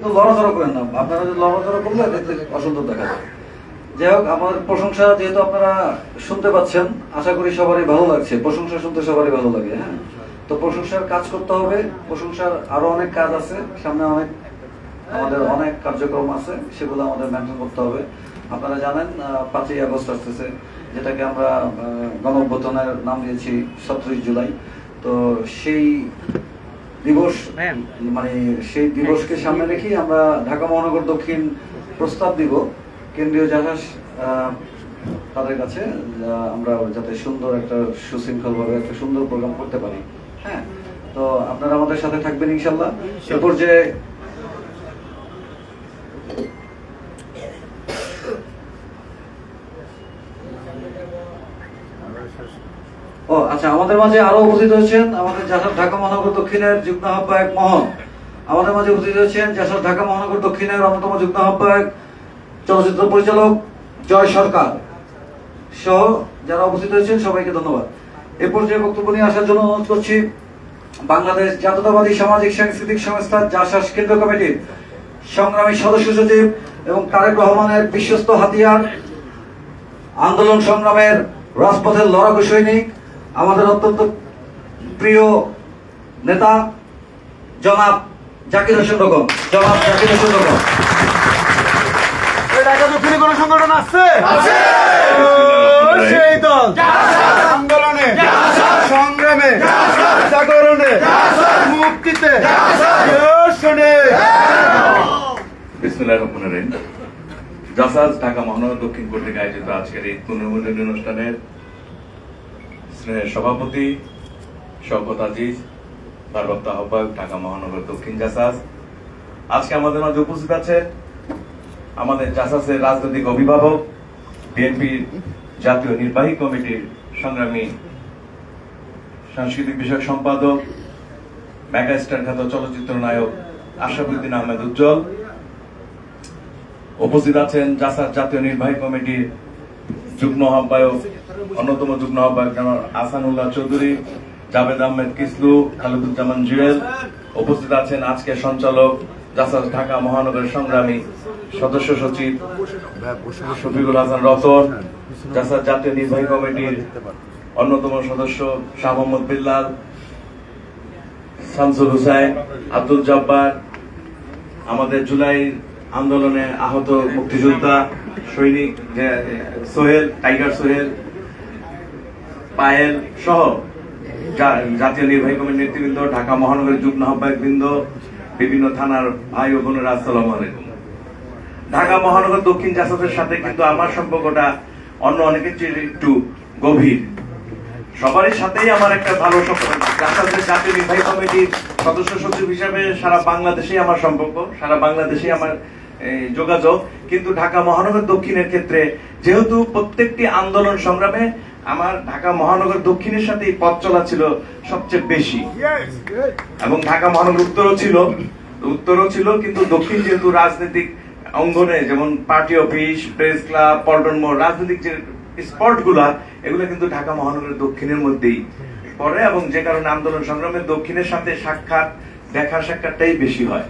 তো লড়াচড়া করেন না, আপনারা যদি লড়াচড়া করলে দেখতে অসুন্দর দেখা যায়। যাই হোক, আমার প্রশংসা যেহেতু আপনারা শুনতে পাচ্ছেন, আশা করি সবারই ভালো লাগছে। প্রশংসা শুনতে সবারই ভালো লাগে। হ্যাঁ, তো প্রশংসার কাজ করতে হবে। প্রশংসার আরো অনেক কাজ আছে সামনে, আমাদের অনেক কার্যক্রম আছে, সেগুলো আমাদের মেনটেন করতে হবে। আপনারা জানেন 5ই আগস্ট আসতেছে, যেটাকে আমরা গণঅভ্যুত্থানের নাম দিয়েছি 17 জুলাই। তো সেই দিবস মানে সেই দিবসকে সামনে রেখে আমরা ঢাকা মহানগর দক্ষিণ প্রস্তাব দিব কেন্দ্রীয় জাহাজ তাদের কাছে, আমরা যাতে সুন্দর একটা সুশৃঙ্খলভাবে একটা সুন্দর প্রোগ্রাম করতে পারি। হ্যাঁ, তো আপনারা আমাদের সাথে থাকবেন ইনশাল্লাহ। এ পর্যায়ে আচ্ছা, আমাদের মাঝে আরো উপস্থিত হয়েছেন আমাদের জাসার ঢাকা মহানগর দক্ষিণের যুগ্ম আহ্বায়ক মোহন। আমাদের মাঝে উপস্থিত হয়েছেন জাসার ঢাকা মহানগর দক্ষিণের অন্যতম যুগ্ম আহ্বায়ক চলচ্চিত্র পরিচালক জয় সরকার সহ যারা উপস্থিত হয়েছেন সবাইকে ধন্যবাদ। এ পর্যায়ে বক্তব্য নিয়ে আসার জন্য অনুরোধ করছি বাংলাদেশ জাতীয়তাবাদী সামাজিক সাংস্কৃতিক সংস্থা জাসাস কেন্দ্র কমিটির সংগ্রামী সদস্য সচিব এবং তারেক রহমানের বিশ্বস্ত হাতিয়ার, আন্দোলন সংগ্রামের রাজপথের লড়াকু সৈনিক, আমাদের অত্যন্ত প্রিয় নেতা জনাব জাকির হোসেন রকম। জনাব জাকির হোসেন রকম। দক্ষিণে কোন সংগঠন আছে? সেই দল আন্দোলনে, সংগ্রামে, জাগরণে, মুক্তিতে। বিসমিল্লাহির রহমানির রহিম। জাসাস ঢাকা মহানগর দক্ষিণ কর্তৃক আয়োজিত আজকের এই পুনর্মিলনী অনুষ্ঠানের স্নেহের সভাপতি শওকত আজিজ, ভারপ্রাপ্ত আহ্বায়ক ঢাকা মহানগর দক্ষিণ জাসাস, আজকে আমাদের মাঝে উপস্থিত আছে আমাদের জাসাসের রাজনৈতিক অভিভাবক, বিএনপির জাতীয় নির্বাহী কমিটির সংগ্রামী সাংস্কৃতিক বিষয়ক সম্পাদক, মেগাস্টার খ্যাত চলচ্চিত্র নায়ক আশরাফুদ্দিন আহমেদ উজ্জ্বল। উপস্থিত আছেন জাসাস জাতীয় নির্বাহী কমিটির যুগ্ম আহ্বায়ক, অন্যতম যুগ্ম আহ্বায়ক জনাব আহসানুল্লাহ চৌধুরী, জাভেদ আহমেদ কিসলু, খালেদুজ্জামান জুয়েল। উপস্থিত আছেন আজকে সঞ্চালক জাসাস ঢাকা মহানগরের সংগ্রামী সদস্য সচিব শফিকুল হাসান রতন, জাসাস জাতীয় নির্বাহী কমিটির অন্যতম সদস্য শাহ মোহাম্মদ বিল্লাল, শামসুল হুসাইন, আব্দুল জব্বার, আমাদের জুলাই আন্দোলনে আহত মুক্তিযোদ্ধা সৈনিক সোহেল, টাইগার সোহেল, পায়েল সহ জাতীয় নির্বাহী কমিটির নেতৃবৃন্দ, ঢাকা মহানগরের যুগ্ম আহ্বায়ক বৃন্দ, বিভিন্ন থানার ভাই ও বোনেরা, আসসালামু আলাইকুম। ঢাকা মহানগর দক্ষিণ জাসাসের সাথে কিন্তু আমার সম্পর্কটা অন্য অনেকের চেয়ে একটু গভীর। সবারই সাথেই আমার একটা ভালো সম্পর্ক। জাসাসের জাতীয় নির্বাহী কমিটির সদস্য সচিব হিসাবে সারা বাংলাদেশে আমার সম্পর্ক, সারা বাংলাদেশে আমার যোগাযোগ। কিন্তু ঢাকা মহানগর দক্ষিণের ক্ষেত্রে যেহেতু প্রত্যেকটি আন্দোলন সংগ্রামে আমার ঢাকা মহানগর দক্ষিণের সাথে পথ চলা ছিল সবচেয়ে বেশি, এবং ঢাকা মহানগর উত্তরও ছিল, কিন্তু দক্ষিণ যেহেতু রাজনৈতিক অঙ্গনে যেমন party office, press club, Paltan মোড়, রাজনৈতিক যে স্পট গুলা, এগুলো কিন্তু ঢাকা মহানগরের দক্ষিণের মধ্যেই পড়ে, এবং যে কারণে আন্দোলন সংগ্রামের দক্ষিণের সাথে সাক্ষাৎটাই বেশি হয়।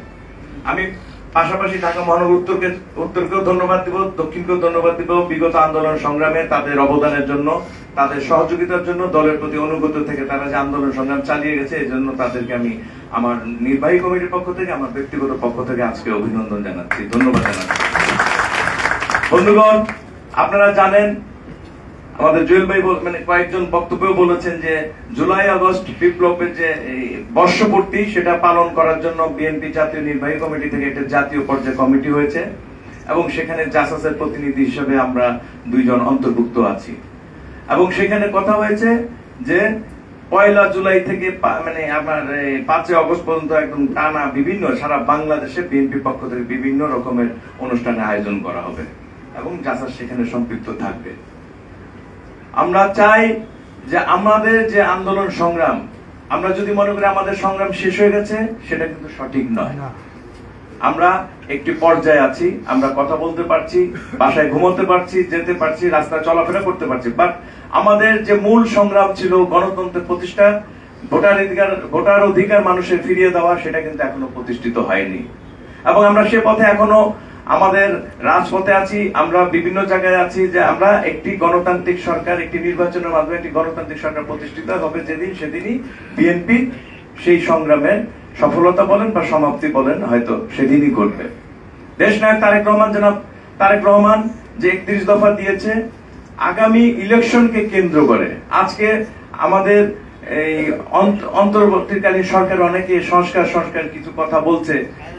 আমি পাশাপাশি ঢাকা মহানগর উত্তরকেও ধন্যবাদ দিব, দক্ষিণকেও ধন্যবাদ দিব বিগত আন্দোলন সংগ্রামে তাদের অবদানের জন্য, তাদের সহযোগিতার জন্য, দলের প্রতি অনুগত থেকে তারা যে আন্দোলন সংগ্রাম চালিয়ে গেছে, এই জন্য তাদেরকে আমি আমার নির্বাহী কমিটির পক্ষ থেকে, আমার ব্যক্তিগত পক্ষ থেকে আজকে অভিনন্দন জানাচ্ছি, ধন্যবাদ জানাচ্ছি। বন্ধুগণ, আপনারা জানেন আমাদের জুয়েল ভাই মানে কয়েকজন বক্তব্যও বলেছেন যে জুলাই আগস্ট বিপ্লবের যে বর্ষপূর্তি, সেটা পালন করার জন্য বিএনপি জাতীয় নির্বাহী কমিটি থেকে একটা জাতীয় পর্যায়ে কমিটি হয়েছে, এবং সেখানে জাসাসের প্রতিনিধি হিসেবে আমরা 2 জন অন্তর্ভুক্ত আছি। এবং সেখানে কথা হয়েছে যে 1 জুলাই থেকে মানে আমার 5 আগস্ট পর্যন্ত একদম টানা বিভিন্ন সারা বাংলাদেশে বিএনপি পক্ষ থেকে বিভিন্ন রকমের অনুষ্ঠানের আয়োজন করা হবে, এবং জাসাস সেখানে সম্পৃক্ত থাকবে। আমরা চাই যে আমাদের যে আন্দোলন সংগ্রাম, আমরা যদি মনে করি আমাদের সংগ্রাম শেষ হয়ে গেছে, সেটা কিন্তু সঠিক নয়। আমরা একটি পর্যায়ে আছি, আমরা কথা বলতে পারছি, বাসায় ঘুমোতে পারছি, যেতে পারছি, রাস্তায় চলাফেরা করতে পারছি, বাট আমাদের যে মূল সংগ্রাম ছিল গণতন্ত্রের প্রতিষ্ঠা, ভোটার অধিকার মানুষের ফিরিয়ে দেওয়া, সেটা কিন্তু এখনো প্রতিষ্ঠিত হয়নি। এবং আমরা সে পথে এখনো আমাদের রাজপথে আছি, আমরা বিভিন্ন জায়গায় আছি যে আমরা একটি গণতান্ত্রিক সরকার, একটি নির্বাচনের মাধ্যমে একটি গণতান্ত্রিক সরকার প্রতিষ্ঠিত হবে যেদিন, সেদিনই বিএনপি সেই সংগ্রামের সফলতা বলেন বা সমাপ্তি বলেন হয়তো সেদিনই করবে। দেশনায়ক জনাব তারেক রহমান যে 31 দফা দিয়েছে, আগামী ইলেকশনকে কেন্দ্র করে আজকে আমাদের এই অন্তর্বর্তীকালীন সরকার অনেকে সংস্কার কিছু কথা বলছে,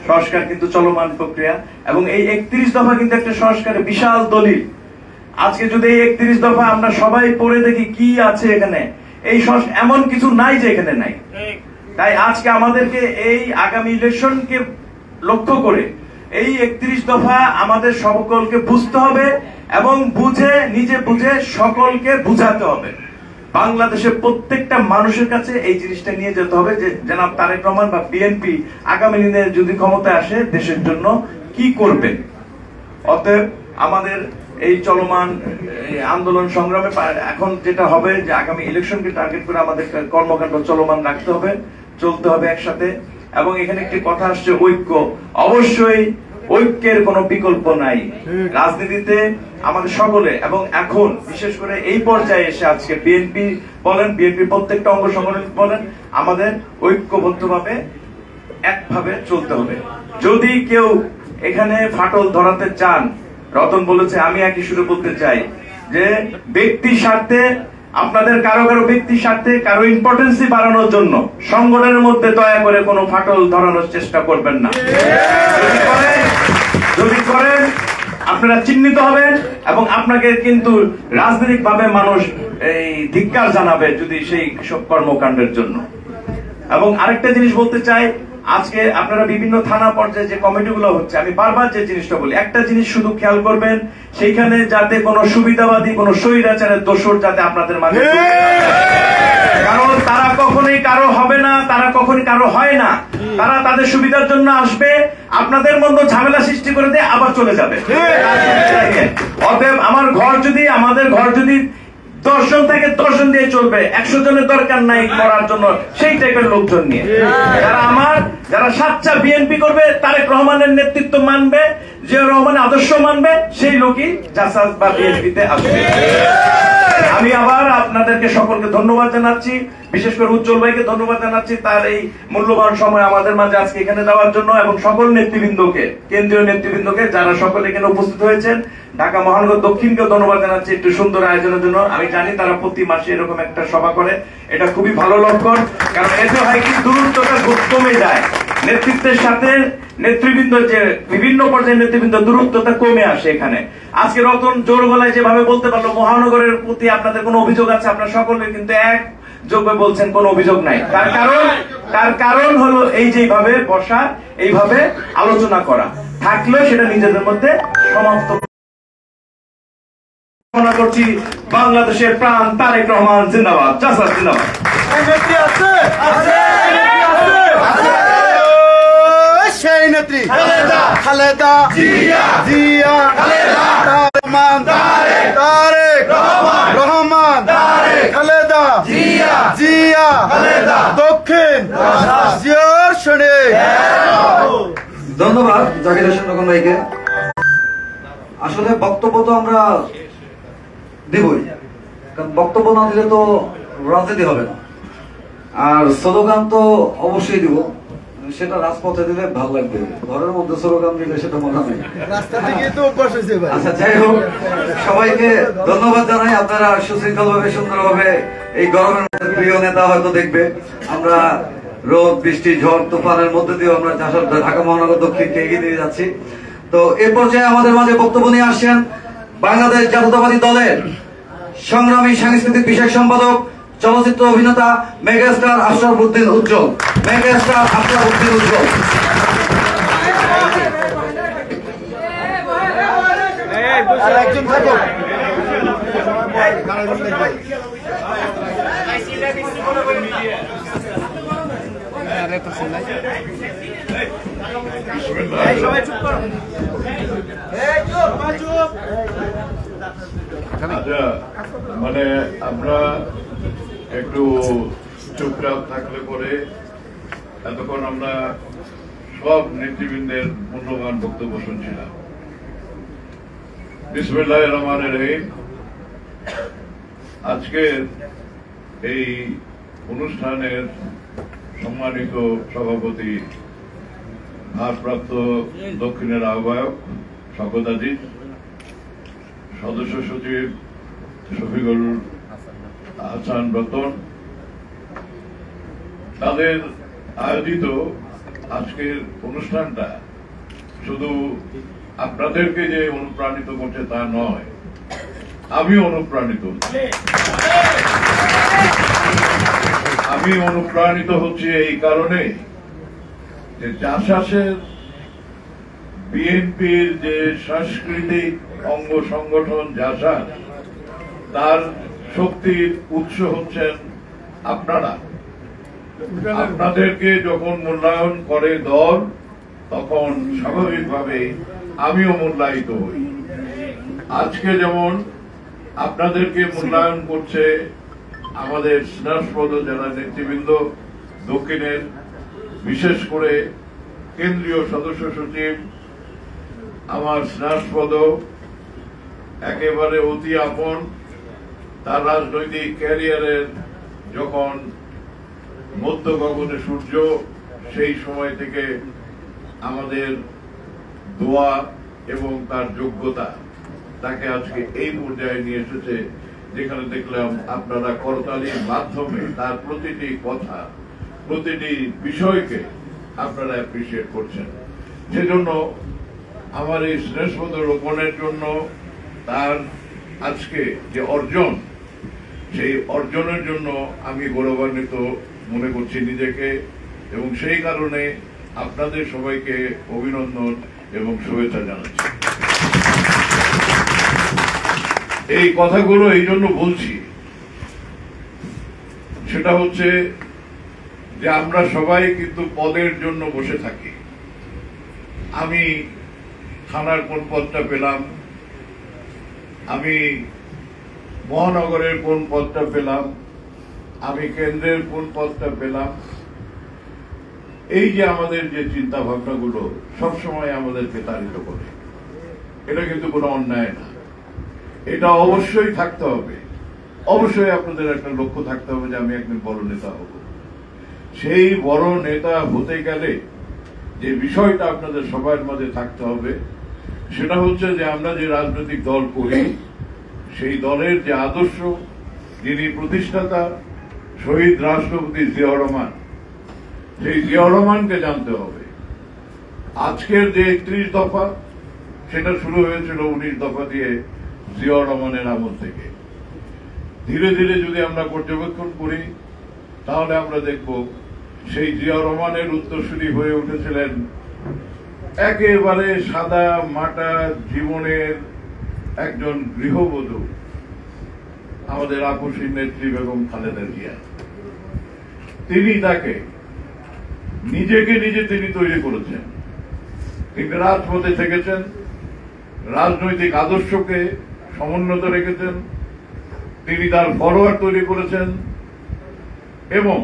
সংস্কার কিন্তু চলমান প্রক্রিয়া, এবং এই 31 দফা কিন্তু একটা সংস্কারের বিশাল দলিল। আজকে যদি এই 31 দফা আমরা সবাই পড়ে দেখি কি আছে এখানে, এই এমন কিছু নাই যে এখানে নাই। তাই আজকে আমাদেরকে এই আগামী ইলেকশনকে লক্ষ্য করে এই 31 দফা আমাদের সকলকে বুঝতে হবে এবং নিজে বুঝে সকলকে বুঝাতে হবে। বাংলাদেশের প্রত্যেকটা মানুষের কাছে এই জিনিসটা নিয়ে যেতে হবে যে জনাব তারেক রহমান বা বিএনপি আগামী দিনে যদি ক্ষমতায় আসে দেশের জন্য কি করবে। অতএব আমাদের এই চলমান আন্দোলন সংগ্রামে এখন যেটা হবে যে আগামী ইলেকশনকে টার্গেট করে আমাদের কর্মকাণ্ড চলমান রাখতে হবে, চলতে হবে একসাথে। এবং এখানে একটি কথা আসছে ঐক্য, অবশ্যই ঐক্যের কোনো বিকল্প নাই রাজনীতিতে আমাদের সকলে, এবং এখন বিশেষ করে এই পর্যায়ে এসে আজকে বিএনপি বলেন, বিএনপি প্রত্যেকটা অঙ্গ সংগঠন বলেন, আমাদের ঐক্যবদ্ধভাবে একভাবে চলতে হবে। যদি কেউ এখানে ফাটল ধরাতে চান, রতন বলেছে, আমি একই সুরে বলতে চাই যে ব্যক্তি স্বার্থে, আপনাদের কারো ব্যক্তি স্বার্থে, কারো ইম্পর্টেন্সি বাড়ানোর জন্য সংগঠনের মধ্যে দয়া করে কোনো ফাটল ধরানোর চেষ্টা করবেন না। যদি করেন আপনারা চিহ্নিত হবেন এবং আপনাকে কিন্তু রাজনৈতিক ভাবে মানুষ এই ধিক্কার জানাবে যদি সেই সব কর্মকাণ্ডের জন্য। এবং আরেকটা জিনিস বলতে চাই, আজকে আপনারা বিভিন্ন থানা পর্যায়ে যে কমিটিগুলো হচ্ছে, আমি বারবার যে জিনিসটা বলি, একটা জিনিস শুধু খেয়াল করবেন, সেইখানে যাতে কোনো সুবিধাবাদী, কোনো স্বৈরাচারের দোসর যাতে আপনাদের মাঝে, কারণ তারা কখনোই কারো হবে না, তারা কখনোই কারো হয় না, তারা তাদের সুবিধার জন্য আসবে, আপনাদের মধ্যে ঝামেলা সৃষ্টি করে দিয়ে আবার চলে যাবে। অতএব আমাদের ঘর যদি 10 জন থেকে 10 জন দিয়ে চলবে, 100 জনের দরকার নাই করার জন্য সেই টাইপের লোকজন নিয়ে, যারা সাচ্চা বিএনপি করবে, তারেক রহমানের নেতৃত্ব মানবে, জিয়াউর রহমানের আদর্শ মানবে, সেই লোকই জাসাস বা বিএনপিতে আসবে। আমি আবার আপনাদেরকে সকলকে ধন্যবাদ জানাচ্ছি, বিশেষ করে উজ্জ্বল ভাইকে ধন্যবাদ জানাচ্ছি তার এই মূল্যবান সময় আমাদের মাঝে আজকে এখানে দেওয়ার জন্য, এবং সকল নেতৃবৃন্দকে, কেন্দ্রীয় নেতৃবৃন্দকে যারা সকলে এখানে উপস্থিত হয়েছেন, ঢাকা মহানগর দক্ষিণকেও ধন্যবাদ জানাচ্ছি একটু সুন্দর আয়োজনের জন্য। আমি জানি তারা প্রতি মাসে এরকম একটা সভা করে, এটা খুবই ভালো লক্ষণ, কারণ এতে হয় কি দূরত্বটা কমে যায়, নেতৃত্বের সাথে নেতৃবৃন্দ যে বিভিন্ন পর্যায়ের নেতৃবৃন্দ দূরত্বটা কমে আসে এখানে। আজকে রতন জোর গলায় যেভাবে বলতে পারলো মহানগরের প্রতি আপনাদের কোনো অভিযোগ আছে, আপনারা সকলে কিন্তু এক যোগ্য বলছেন কোনো অভিযোগ নাই। তার কারণ হলো এই যে এইভাবে বসা, এইভাবে আলোচনা করা, থাকলেও সেটা নিজেদের মধ্যে সমাপ্ত করছি। বাংলাদেশের প্রাণ তারেক রহমান জিন্দাবাদ, জাসাস জিন্দাবাদ। সেই নেত্রী খালেদা জিয়া, তারেক রহমান, খালেদা জিয়া, দক্ষিণ জিয়ার শোনে। ধন্যবাদ জাকির হোসেন রকম ভাইকে। আসলে বক্তব্য তো আমরা দিবই, কারণ বক্তব্য না দিলে তো রাজনীতি হবে না, আর স্লোগান তো অবশ্যই দিব, সেটা রাজপথে দিলে ভালো লাগবে, ঘরের মধ্যে স্লোগান দিলে সেটা মনে নেই। আচ্ছা, যাই হোক, সবাইকে ধন্যবাদ জানাই। আপনারা সুশৃঙ্খল ভাবে, সুন্দর ভাবে এই গরমের মধ্যে প্রিয় নেতা হয়তো দেখবে, আমরা রোদ বৃষ্টি ঝড় তুফানের মধ্যে দিয়ে আমরা ঢাকা মহানগর দক্ষিণকে এগিয়ে নিয়ে যাচ্ছি। তো এ পর্যায়ে আমাদের মাঝে বক্তব্য নিয়ে আসছেন বাংলাদেশ জাতীয়তাবাদী দলের সংগ্রামী সাংস্কৃতিক বিষয়ক সম্পাদক, চলচ্চিত্র অভিনেতা মেগাস্টার আশরাফ উদ্দিন উজ্জ্বল। মেগাস্টার আশরাফ উদ্দিন উজ্জ্বল। আচ্ছা, মানে আমরা একটু চুপচাপ থাকলে পরে এতক্ষণ আমরা সব নেতৃবৃন্দের মূল্যবান বক্তব্য শুনছিলাম। বিসমিল্লাহির রহমানির রহিম। আজকের এই অনুষ্ঠানের সম্মানিত সভাপতি, ভারপ্রাপ্ত দক্ষিণের আহ্বায়ক শওকত আজিজ, সদস্য সচিব শফিকুল হাসান রতন, তাদের আয়োজিত আজকের অনুষ্ঠানটা শুধু আপনাদেরকে যে অনুপ্রাণিত করছে তা নয়, আমি অনুপ্রাণিত হচ্ছি। আমি অনুপ্রাণিত হচ্ছি এই কারণে যে জাসাসের বিএনপির যে সাংস্কৃতিক অঙ্গ সংগঠন জাসাস, তার শক্তির উৎস হচ্ছেন আপনারা। আপনাদেরকে যখন মূল্যায়ন করে দল, তখন স্বাভাবিকভাবে আমিও মূল্যায়িত হই। আজকে যেমন আপনাদেরকে মূল্যায়ন করছে আমাদের স্নেহস্পদ যারা নেতৃবৃন্দ দক্ষিণের, বিশেষ করে কেন্দ্রীয় সদস্য সচিব, আমার স্নেহস্পদ, একেবারে অতি আপন, তার রাজনৈতিক ক্যারিয়ারের যখন মধ্য গগনে সূর্য, সেই সময় থেকে আমাদের দোয়া এবং তার যোগ্যতা তাকে আজকে এই পর্যায়ে নিয়ে এসেছে, যেখানে দেখলাম আপনারা করতালির মাধ্যমে তার প্রতিটি কথা, প্রতিটি বিষয়কে আপনারা অ্যাপ্রিসিয়েট করছেন। সেজন্য আমার এই স্নেহস্পদ রোপণের জন্য তার আজকে যে অর্জন, সেই অর্জনের জন্য আমি গৌরবান্বিত মনে করছি নিজেকে, এবং সেই কারণে আপনাদের সবাইকে অভিনন্দন এবং শুভেচ্ছা জানাচ্ছি। এই কথাগুলো এই জন্য বলছি, সেটা হচ্ছে যে আমরা সবাই কিন্তু পদের জন্য বসে থাকি। আমি থানার কোন পদটা পেলাম, আমি মহানগরের কোন পদটা পেলাম, আমি কেন্দ্রের কোন পদটা পেলাম, এই যে আমাদের যে চিন্তা ভাবনাগুলো সবসময় আমাদেরকে তাড়িত করে, এটা কিন্তু কোনো অন্যায় না। এটা অবশ্যই থাকতে হবে, অবশ্যই আপনাদের একটা লক্ষ্য থাকতে হবে যে আমি একদিন বড় নেতা হব। সেই বড় নেতা হতে গেলে যে বিষয়টা আপনাদের সবার মাঝে থাকতে হবে, সেটা হচ্ছে যে আমরা যে রাজনৈতিক দল করি, সেই দলের যে আদর্শ, যিনি প্রতিষ্ঠাতা শহীদ রাষ্ট্রপতি জিয়াউর রহমান, সেই জিয়াউর রহমানকে জানতে হবে। আজকের যে 31 দফা, সেটা শুরু হয়েছিল 19 দফা দিয়ে জিয়াউর রহমানের আমল থেকে। ধীরে ধীরে যদি আমরা পর্যবেক্ষণ করি, তাহলে আমরা দেখব সেই জিয়াউর রহমানের উত্তরসূরি হয়ে উঠেছিলেন একেবারে সাদা মাটা জীবনের একজন গৃহবধূ, আমাদের আপসী নেত্রী বেগম খালেদা জিয়া। তিনি তাকে নিজেকে নিজে তিনি তৈরি করেছেন, তিনি রাজপথে থেকেছেন, রাজনৈতিক আদর্শকে সমুন্নত রেখেছেন, তিনি তার ফলোয়ার তৈরি করেছেন এবং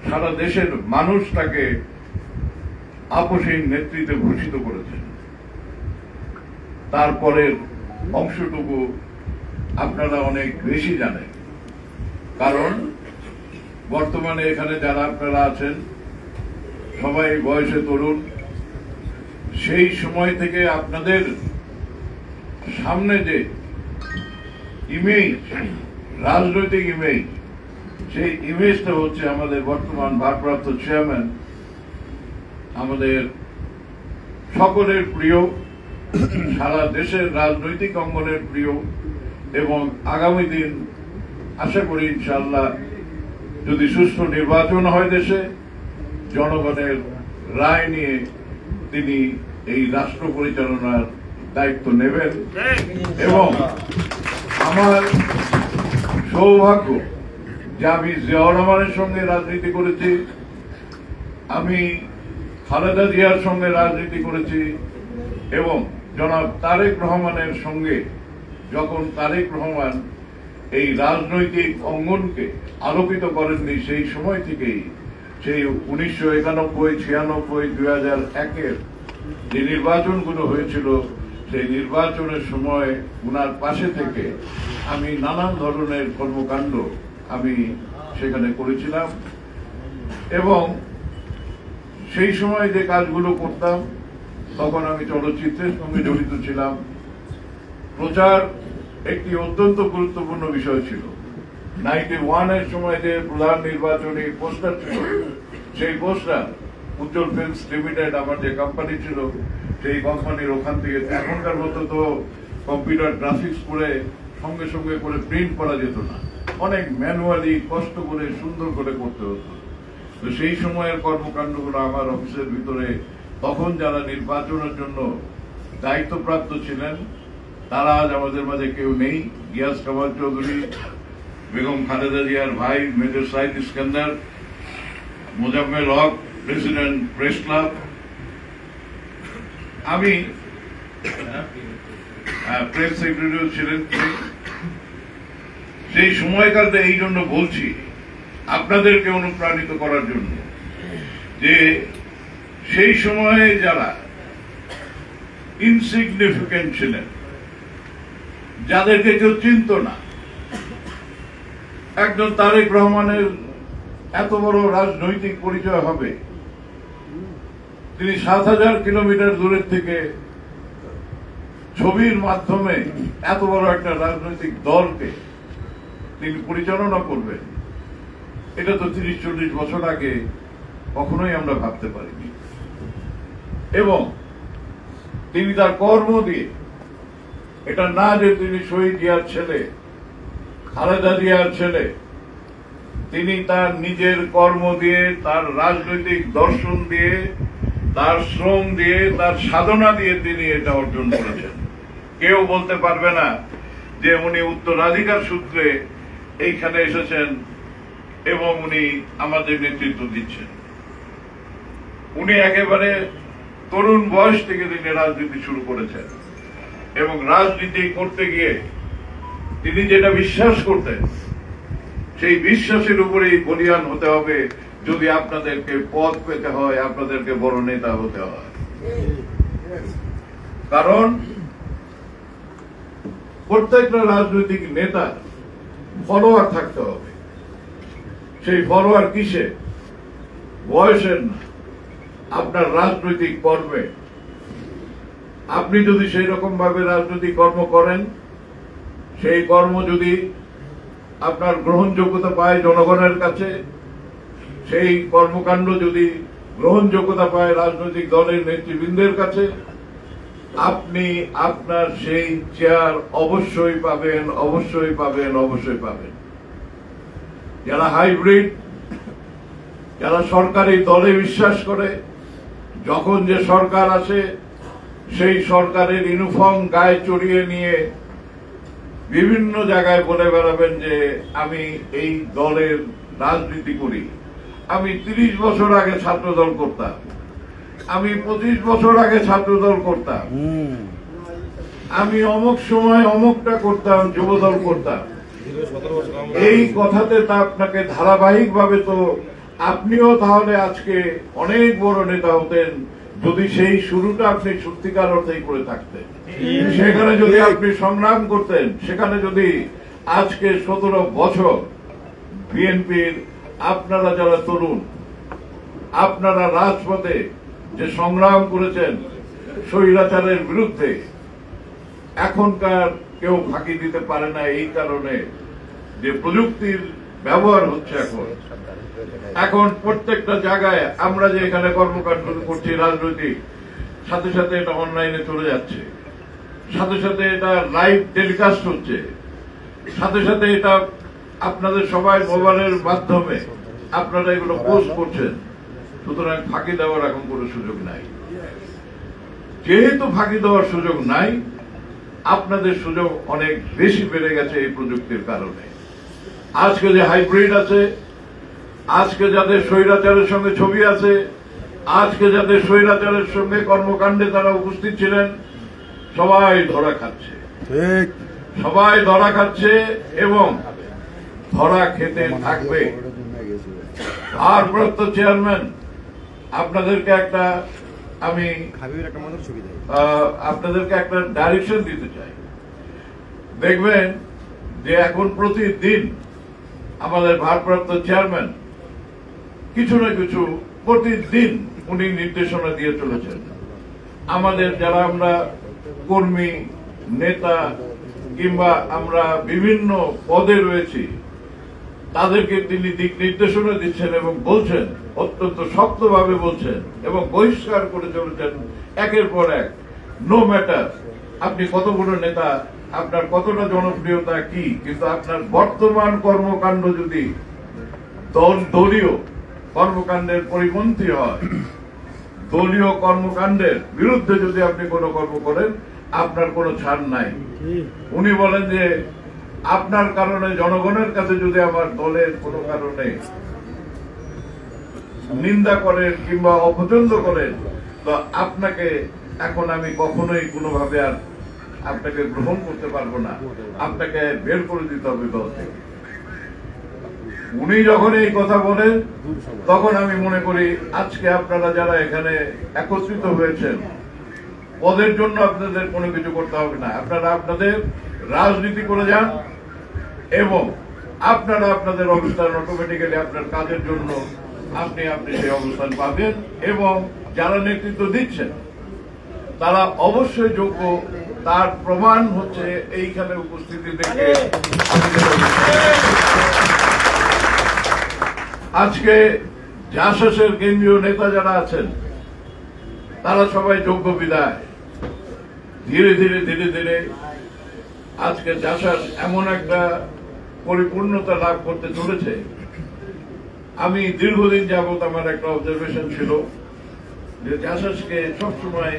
সারা দেশের মানুষ তাকে আপসীন নেতৃত্বে ভূষিত করেছেন। তারপরের অংশটুকু আপনারা অনেক বেশি জানেন, কারণ বর্তমানে এখানে যারা আপনারা আছেন সবাই বয়সে তরুণ। সেই সময় থেকে আপনাদের সামনে যে ইমেজ, রাজনৈতিক ইমেজ, সেই ইমেজটা হচ্ছে আমাদের বর্তমান ভারপ্রাপ্ত চেয়ারম্যান, আমাদের সকলের প্রিয়, সারা দেশের রাজনৈতিক অঙ্গনের প্রিয়, এবং আগামী দিন আশা করি ইনশাআল্লাহ যদি সুষ্ঠু নির্বাচন হয় দেশে, জনগণের রায় নিয়ে তিনি এই রাষ্ট্র পরিচালনার দায়িত্ব নেবেন। এবং আমার সৌভাগ্য যে আমি জিয়াউর রহমানের সঙ্গে রাজনীতি করেছি, আমি খালেদা জিয়ার সঙ্গে রাজনীতি করেছি, এবং জনাব তারেক রহমানের সঙ্গে যখন তারেক রহমান এই রাজনৈতিক অঙ্গনকে আলোকিত করেননি, সেই সময় থেকেই সেই 1991, 96, 2001-এর যে নির্বাচনগুলো হয়েছিল, সেই নির্বাচনের সময় উনার পাশে থেকে আমি নানান ধরনের কর্মকাণ্ড আমি সেখানে করেছিলাম এবং সেই সময় যে কাজগুলো করতাম তখন আমি চলচ্চিত্রের সঙ্গে জড়িত ছিলাম। প্রচার একটি অত্যন্ত গুরুত্বপূর্ণ বিষয় ছিল। 91-এর সময় যে প্রধান নির্বাচনী পোস্টার ছিল, সেই পোস্টার উজ্জ্বল ফিল্মস লিমিটেড আমার যে কোম্পানি ছিল, সেই কোম্পানির ওখান থেকে, এখনকার মতো তো কম্পিউটার গ্রাফিক্স করে সঙ্গে সঙ্গে করে প্রিন্ট করা যেত না, অনেক ম্যানুয়ালি কষ্ট করে সুন্দর করে করতে হতো। তো সেই সময়ের কর্মকাণ্ডগুলো আমার অফিসের ভিতরে তখন যারা নির্বাচনের জন্য দায়িত্বপ্রাপ্ত ছিলেন তারা আজ আমাদের মাঝে কেউ নেই। গিয়াস কামাল চৌধুরী, বেগম খালেদা জিয়ার ভাই major Saeed Iskandar, Mozammel Haque, president press club, আমি প্রেস সেক্রেটারিও ছিলেন। সেই সময়কালটা এই জন্য বলছি আপনাদেরকে অনুপ্রাণিত করার জন্য যে সেই সময়ে যারা ইনসিগনিফিকেন্ট ছিলেন, যাদেরকে কেউ চিনত না, একজন তারেক রহমানের এত বড় রাজনৈতিক পরিচয় হবে, তিনি 7000 কিলোমিটার দূরের থেকে ছবির মাধ্যমে এত বড় একটা রাজনৈতিক দলকে তিনি পরিচালনা করবেন, এটা তো 30-40 বছর আগে কখনোই আমরা ভাবতে পারিনি। এবং তিনি তার কর্ম দিয়ে, এটা না যে তিনি শহীদ জিয়ার ছেলে, খালেদা জিয়ার ছেলে, তিনি তার নিজের কর্ম দিয়ে, তার রাজনৈতিক দর্শন দিয়ে, তার শ্রম দিয়ে, তার সাধনা দিয়ে তিনি এটা অর্জন করেছেন। কেউ বলতে পারবে না যে উনি উত্তরাধিকার সূত্রে এইখানে এসেছেন এবং উনি আমাদের নেতৃত্ব দিচ্ছেন। উনি একেবারে তরুণ বয়স থেকে তিনি রাজনীতি শুরু করেছেন এবং রাজনীতি করতে গিয়ে তিনি যেটা বিশ্বাস করতেন, সেই বিশ্বাসের উপরেই বলিয়ান হতে হবে যদি আপনাদেরকে পদ পেতে হয়, আপনাদেরকে বড় নেতা হতে হয়। কারণ প্রত্যেকটা রাজনৈতিক নেতা ফলোয়ার থাকতে হবে। সেই ফলোয়ার কিসে? বয়সের না, আপনার রাজনৈতিক কর্মে। আপনি যদি সেই রকম ভাবে রাজনৈতিক কর্ম করেন, সেই কর্ম যদি আপনার গ্রহণযোগ্যতা পায় জনগণের কাছে, সেই কর্মকাণ্ড যদি গ্রহণযোগ্যতা পায় রাজনৈতিক দলের নেতৃবৃন্দের কাছে, আপনি আপনার সেই চেয়ার অবশ্যই পাবেন, অবশ্যই পাবেন, অবশ্যই পাবেন। যারা হাইব্রিড, যারা সরকারি দলে বিশ্বাস করে, যখন যে সরকার আসে সেই সরকারের ইউনিফর্ম গায়ে চড়িয়ে নিয়ে বিভিন্ন জায়গায় বলে বেড়াবেন যে আমি এই দলের রাজনীতি করি, আমি 30 বছর আগে ছাত্রদল করতাম, আমি 25 বছর আগে ছাত্রদল করতাম, আমি অমুক সময় অমুকটা করতাম, যুবদল করতাম। এই কথাতে তা আপনাকে ধারাবাহিক ভাবে, তো আপনিও তাহলে আজকে অনেক বড় নেতা হতেন যদি সেই শুরুটা আপনি সত্যিকার অর্থেই করে থাকতেন। সেখানে যদি আপনি সংগ্রাম করতেন, সেখানে যদি আজকে 17 বছর বিএনপির আপনারা যারা তরুণ, আপনারা রাজপথে যে সংগ্রাম করেছেন স্বৈরাচারের বিরুদ্ধে, এখনকার কেউ ফাঁকি দিতে পারে না। এই কারণে যে প্রযুক্তির ব্যবহার হচ্ছে এখন প্রত্যেকটা জায়গায় আমরা যে এখানে কর্মকাণ্ড করছি রাজনৈতিক, সাথে সাথে এটা অনলাইনে চলে যাচ্ছে, সাথে সাথে এটা লাইভ টেলিকাস্ট হচ্ছে, সাথে সাথে এটা আপনাদের সবাই মোবাইলের মাধ্যমে আপনারা এগুলো পোস্ট করছেন। সুতরাং ফাঁকি দেওয়ার এখন কোনো সুযোগ নাই। যেহেতু ফাঁকি দেওয়ার সুযোগ নাই, আপনাদের সুযোগ অনেক বেশি বেড়ে গেছে এই প্রযুক্তির কারণে। আজকে যে হাইব্রিড আছে, আজকে যাদের স্বৈরাচারের সঙ্গে ছবি আছে, আজকে যাদের স্বৈরাচারের সঙ্গে কর্মকাণ্ডে তারা উপস্থিত ছিলেন, সবাই ধরা খাচ্ছে, সবাই ধরা খাচ্ছে এবং ধরা খেতে থাকবে। ভারপ্রাপ্ত চেয়ারম্যান, আপনাদেরকে একটা আমি আপনাদেরকে একটা ডাইরেকশন দিতে চাই। দেখবেন যে এখন প্রতিদিন আমাদের ভারপ্রাপ্ত চেয়ারম্যান কিছু না কিছু প্রতিদিন উনি নির্দেশনা দিয়ে চলেছেন। আমাদের যারা আমরা কর্মী, নেতা কিংবা আমরা বিভিন্ন পদে রয়েছি তাদেরকে তিনি দিক নির্দেশনা দিচ্ছেন এবং বলছেন, অত্যন্ত শক্তভাবে বলছেন এবং বহিষ্কার করে চলেছেন একের পর এক। নো ম্যাটার আপনি কত বড় নেতা, আপনার কতটা জনপ্রিয়তা কি, কিন্তু আপনার বর্তমান কর্মকাণ্ড যদি দলীয় কর্মকাণ্ডের পরিপন্থী হয়, দলীয় কর্মকাণ্ডের বিরুদ্ধে যদি আপনি কোনো কর্ম করেন, আপনার কোনো ছাড় নাই। উনি বলেন যে আপনার কারণে জনগণের কাছে যদি আমার দলের কোনো কারণে নিন্দা করেন কিংবা অপছন্দ করেন, তো আপনাকে এখন আমি কখনোই কোনোভাবে আর আপনাকে গ্রহণ করতে পারবো না, আপনাকে বের করে দিতে হবে দল থেকে। উনি যখন এই কথা বলেন তখন আমি মনে করি আজকে আপনারা যারা এখানে একত্রিত হয়েছেন, পদের জন্য আপনাদের কোনো কিছু করতে হবে না, আপনারা আপনাদের রাজনীতি করে যান এবং আপনারা আপনাদের অবস্থান অটোমেটিক্যালি আপনার কাজের জন্য আপনি সেই অবস্থান পাবেন। এবং যারা নেতৃত্ব দিচ্ছেন তারা অবশ্যই যোগ্য, তার প্রমাণ হচ্ছে এইখানে উপস্থিতি দেখে। আজকে জাসাসের কেন্দ্রীয় নেতা যারা আছেন তারা সবাই যোগ্য বিদায়। ধীরে ধীরে ধীরে ধীরে আজকে জাসাস এমন একটা পরিপূর্ণতা লাভ করতে চলেছে। আমি দীর্ঘদিন যাবত আমার একটা অবজারভেশন ছিল যে জাসাসকে সবসময়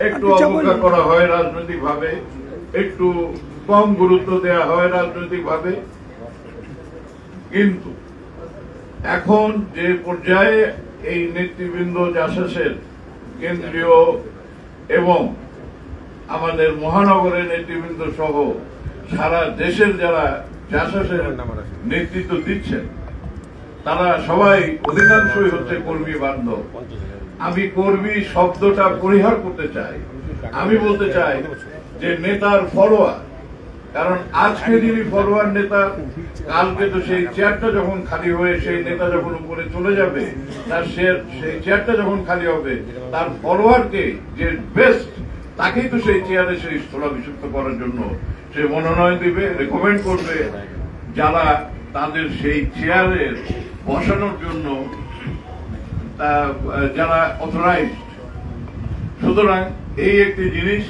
একটু অবজ্ঞা করা হয় রাজনৈতিক ভাবে, একটু কম গুরুত্ব দেওয়া হয় রাজনৈতিক ভাবে, কিন্তু এখন যে পর্যায়ে এই নেতৃবৃন্দ জাসাসের কেন্দ্রীয় এবং আমাদের মহানগরের নেতৃবৃন্দ সহ সারা দেশের যারা জাসাসের নেতৃত্ব দিচ্ছেন তারা সবাই অধিকাংশই হচ্ছে কর্মী বান্ধব। আমি কর্মী শব্দটা পরিহার করতে চাই, আমি বলতে চাই যে নেতার ফলোয়ার। কারণ আজকে যিনি ফলোয়ার নেতা, কালকে তো সেই চেয়ারটা যখন খালি হয়ে সেই নেতা যখন উপরে চলে যাবে, তার সেই চেয়ারটা যখন খালি হবে, তার ফলোয়ারকে যে বেস্ট তাকেই তো সেই চেয়ারে সেই স্থলাভিষিক্ত করার জন্য সে মনোনয়ন দিবে, রেকমেন্ড করবে যারা তাদের সেই চেয়ারে বসানোর জন্য যারা অথরাইজড। সুতরাং এই একটি জিনিস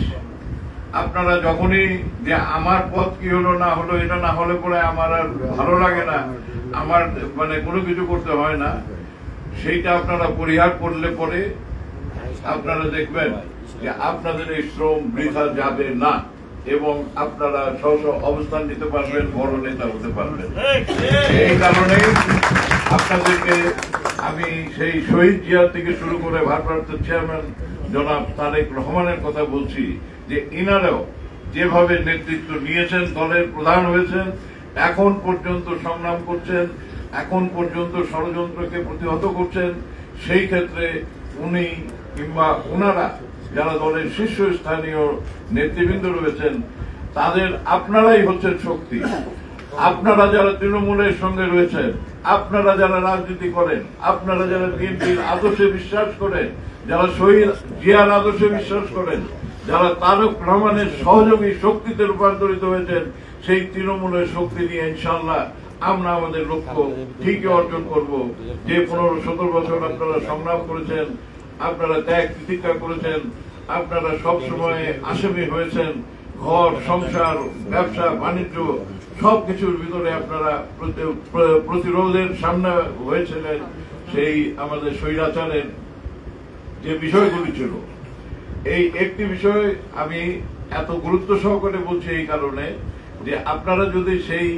আপনারা যখনই যে আমার পথ কি হলো না হলো, এটা না হলে পরে আমার আর ভালো লাগে না, আমার মানে কোনো কিছু করতে হয় না, সেইটা আপনারা পরিহার করলে পরে আপনারা দেখবেন যে আপনাদের এই শ্রম বৃথা যাবে না এবং আপনারা স্ব অবস্থান নিতে পারবেন, বড় নেতা হতে পারবেন। এই কারণে আপনাদেরকে আমি সেই শহীদ জিয়া থেকে শুরু করে ভারপ্রাপ্ত চেয়ারম্যান জনাব তারেক রহমানের কথা বলছি যে ইনারাও যেভাবে নেতৃত্ব নিয়েছেন, দলের প্রধান হয়েছেন, এখন পর্যন্ত সংগ্রাম করছেন, এখন পর্যন্ত ষড়যন্ত্রকে প্রতিহত করছেন, সেই ক্ষেত্রে উনি কিংবা ওনারা যারা দলের শীর্ষস্থানীয় নেতৃবৃন্দ রয়েছেন তাদের আপনারাই হচ্ছেন শক্তি। আপনারা যারা তৃণমূলের সঙ্গে রয়েছেন, আপনারা যারা রাজনীতি করেন, আপনারা যারা বিএনপির আদর্শে বিশ্বাস করেন, যারা শহীদ জিয়ার আদর্শে বিশ্বাস করেন, যারা তারেক রহমানের সহযোগী শক্তিতে রূপান্তরিত হয়েছেন, সেই তৃণমূলের শক্তি নিয়ে ইনশাআল্লাহ আমরা আমাদের লক্ষ্য ঠিকই অর্জন করব। যে 15-17 বছর আপনারা সংগ্রাম করেছেন, আপনারা ত্যাগ প্রতিজ্ঞা করেছেন, আপনারা সবসময় আসামি হয়েছেন, ঘর সংসার ব্যবসা বাণিজ্য সবকিছুর ভিতরে আপনারা প্রতিরোধের সামনে হয়েছিলেন। সেই আমাদের স্বৈরাচারের যে বিষয়গুলি ছিল, এই একটি বিষয় আমি এত গুরুত্ব সহকারে বলছি এই কারণে যে আপনারা যদি সেই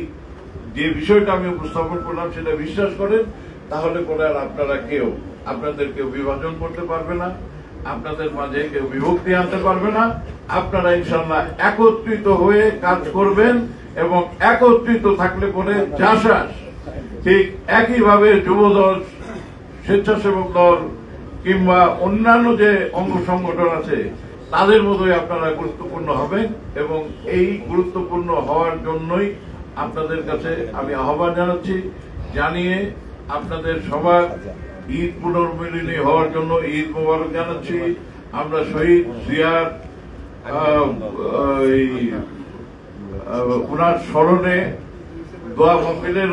যে বিষয়টা আমি উপস্থাপন করলাম সেটা বিশ্বাস করেন, তাহলে পরে আর আপনারা আপনাদের কেউ বিভাজন করতে পারবে না, আপনাদের মাঝে কেউ বিভক্তি আনতে পারবে না। আপনারা ইনশাআল্লাহ একত্রিত হয়ে কাজ করবেন এবং একত্রিত থাকলে পরে জাসাস ঠিক একইভাবে যুবদল, স্বেচ্ছাসেবক দল কিংবা অন্যান্য যে অঙ্গ সংগঠন আছে তাদের মতোই আপনারা গুরুত্বপূর্ণ হবেন এবং এই গুরুত্বপূর্ণ হওয়ার জন্যই আপনাদের কাছে আমি আহ্বান জানাচ্ছি, জানিয়ে আপনাদের সবার ঈদ পুনর্মিলনী হওয়ার জন্য ঈদ মোবারক জানাচ্ছি। আমরা শহীদ জিয়ার ওনার স্মরণে দোয়া মাহফিলের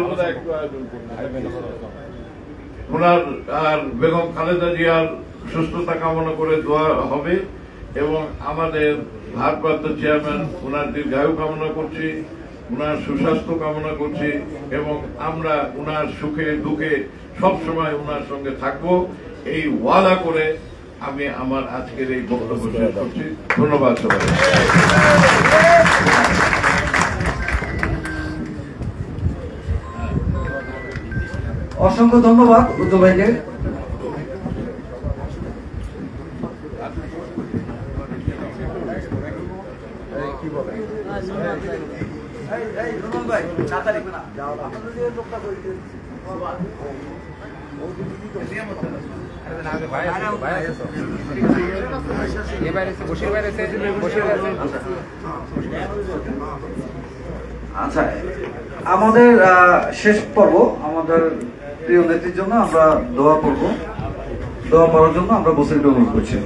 ওনার আর বেগম খালেদা জিয়ার সুস্থতা কামনা করে দোয়া হবে এবং আমাদের ভারপ্রাপ্ত চেয়ারম্যান ওনার দীর্ঘায়ু কামনা করছি, ওনার সুস্বাস্থ্য কামনা করছি এবং আমরা ওনার সুখে দুঃখে সবসময় ওনার সঙ্গে থাকবো এই ওয়াদা করে আমি আমার আজকের এই বক্তব্য শেষ করছি। ধন্যবাদ সবাই। অসংখ্য ধন্যবাদ উজ্জ্বল ভাইকে। আচ্ছা, আমাদের শেষ পর্ব, আমাদের প্রিয় নেত্রীর জন্য আমরা দোয়া পড়ব। দোয়া পড়ার জন্য আমরা বসিরকে অনুরোধ করছি।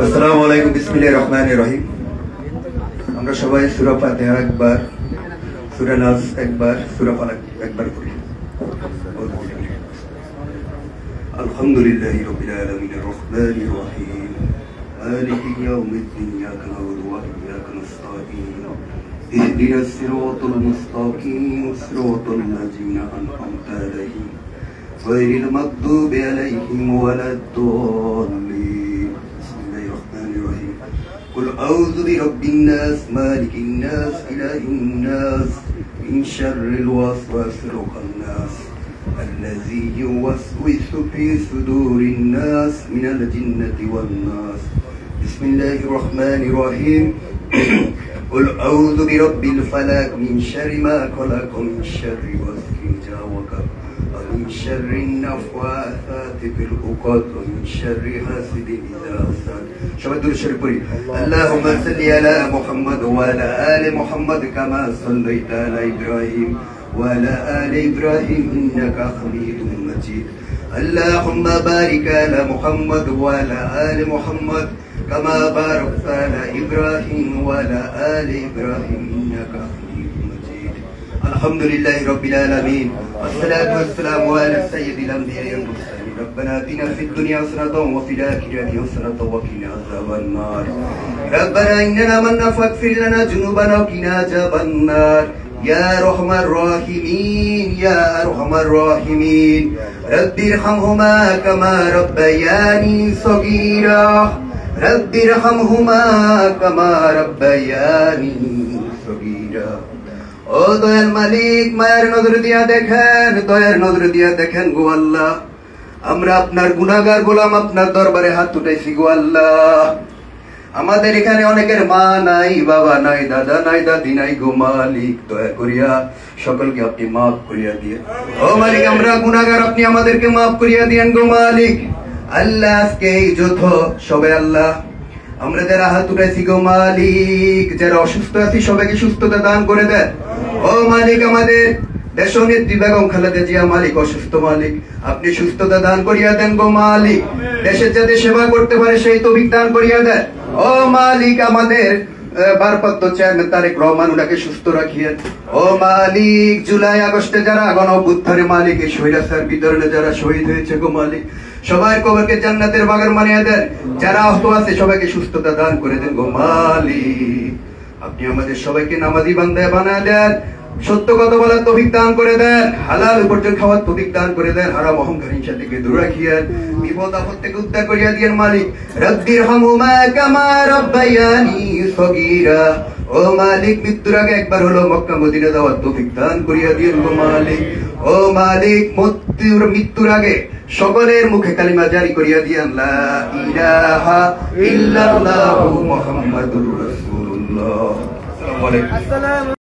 আসসালামু আলাইকুম, বিসমিল্লাহির রহমানির রহিম। আমরা সবাই সূরা ফাতিহা একবার, সূরা নাস একবার, সূরা ফালাক একবার পড়ি। আলহামদুলিল্লাহি রাব্বিল আলামিন, আর-রাহমানির রহিম, মালিকি ইয়াউমিদ্দিন, ইyyaka na'budu ওয়া ইyyaka নাস্তাঈন, ইহদিনাস সিরাতাল মুস্তাকিম, সিরাতাল লাযিনা আন'আমতা আলাইহিম গায়রিল মাগদুবি আলাইহিম ওয়ালাদ-দাল্লিন। বিসমিল্লাহির রহমানির রহিম। قل أعوذ برب الناس مالك الناس إله الناس من شر الوسواس الخناس الذي يوسوس في صدور الناس من الجنة والناس. بسم الله الرحمن الرحيم. قل أعوذ برب الفلق من شر ما خلق من شر غاسق إذا وقب ومن شر النفاثات في العقد ومن شر حاسد إذا حسد. شباب دور الشريف قولي اللهم صل على محمد وعلى آل محمد كما صليت على إبراهيم وعلى آل إبراهيم إنك حميد مجيد. اللهم بارك على محمد وعلى آل محمد كما باركت على إبراهيم وعلى آل إبراهيم إنك حميد مجيد. الحمد لله رب العالمين والصلاة والسلام على سيد الأنبياء والمرسلين. ربنا آتنا في الدنيا حسنة وفي الآخرة حسنة وقنا عذاب النار. ربنا إننا من فاغفر لنا ذنوبنا وقنا عذاب النار. يا أرحم الراحمين يا أرحم الراحمين. رب ارحمهما كما ربياني صغيرا. رب ارحمهما كما ربياني صغيرا. ও দয়াল মালিক, মায়ের নজর দিয়া দেখেন, দয়ার নজর দিয়া দেখেন গো আল্লাহ। আমরা আপনার গুনাহগার গোলাম, আপনার দরবারে হাত উঠাইছি গো আল্লাহ। আমাদের এখানে অনেকের মা নাই, বাবা নাই, দাদা নাই, দাদি নাই গো মালিক। দয়া করিয়া সকলকে আপনি মাফ করিয়া দিয়ে ও মালিক, আমরা গুনাহগার, আপনি আমাদেরকে মাফ করিয়া দিয়েন গো মালিক। আল্লাহ আজকে এই যৌথ সবাই আল্লাহ আমরা যারা হাত উঠাইছি গো মালিক, যারা অসুস্থ আছি সবাইকে সুস্থতা দান করে দেন ও মালিক। আমাদের দেশনেত্রী বেগম খালেদা জিয়া মালিক অসুস্থ, মালিক আপনি সুস্থতা দান করিয়া দেন গো মালিক। দেশের যাতে সেবা করতে পারে সেই তৌফিক দান করিয়া দেন ও মালিক। আমাদের ভারপ্রাপ্ত চেয়ারম্যান তারেক রহমান, ওনাকে সুস্থ রাখিয়েন ও মালিক। জুলাই আগস্টে যারা গণঅভ্যুত্থানে মালিক এই স্বৈরাচার বিতরণে যারা শহীদ হয়েছে গো মালিক, সবাই কবরকে জান্নাতের বাগান বানিয়ে দেন। যারা আহত আছে সবাইকে সুস্থতা দান করে দেন গো মালিক। আপনি আমাদের সবাইকে নামাজি বান্দা বানায় দেন, সত্য কথা বলার তৌফিক দান করে দেন, হালাল উপার্জন খাওয়ার তৌফিক দান করে দেন, হারাম অহংকার হিংসা থেকে দূর রাখিয়েন, বিপদ আপদ থেকে উদ্ধার করিয়া দিয়েন মালিক। রব্বিরহামহুমা কামা রাব্বায়ানি সগীরা ও মালিক মৃত্যুর আগে একবার হলো মক্কা মদিনা যাওয়ার তৌফিক দান করিয়া দিয়েন গো মালিক। ও মালিক মৃত্যুর আগে সকলের মুখে কালিমা জারি করিয়া দিয়েন লা ইলাহা ইল্লাল্লাহু মুহাম্মাদুর রাসূলুল্লাহ। আসসালামু আলাইকুম।